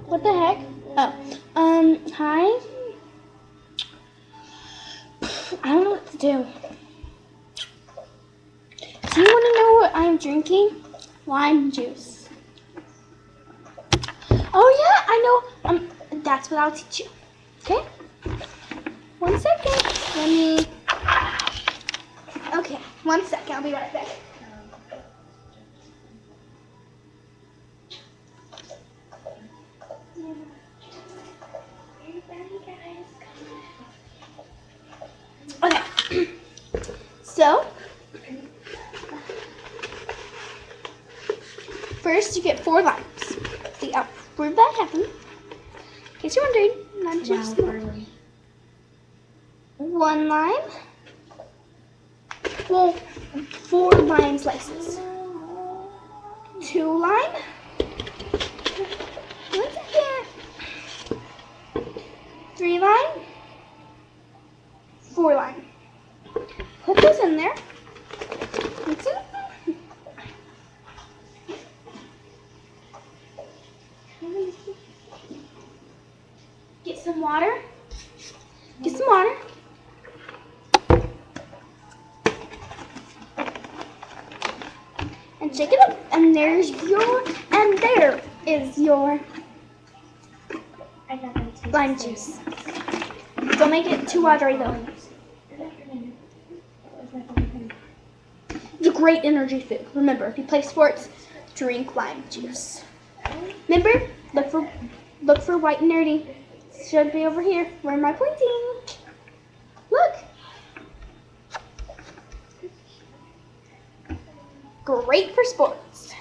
What the heck? Oh, hi. I don't know what to do. Do you want to know what I'm drinking? Lime juice. Oh yeah, I know. That's what I'll teach you. Okay. 1 second. Let me. Okay, 1 second. I'll be right back. Okay. So, first you get 4 limes. See, I'll prove that happened. In case you're wondering, not just 1 lime. Well, 4 lime slices. 2 lime. 1 second. 3 lime. 4 lime. Put those in there. Mix it up. Get some water. Get some water. And shake it up. And there is your lime juice. Don't make it too watery though. It's a great energy food. Remember, if you play sports, drink lime juice. Remember, look for white and nerdy. Should be over here. Where am I pointing? Look. Great for sports.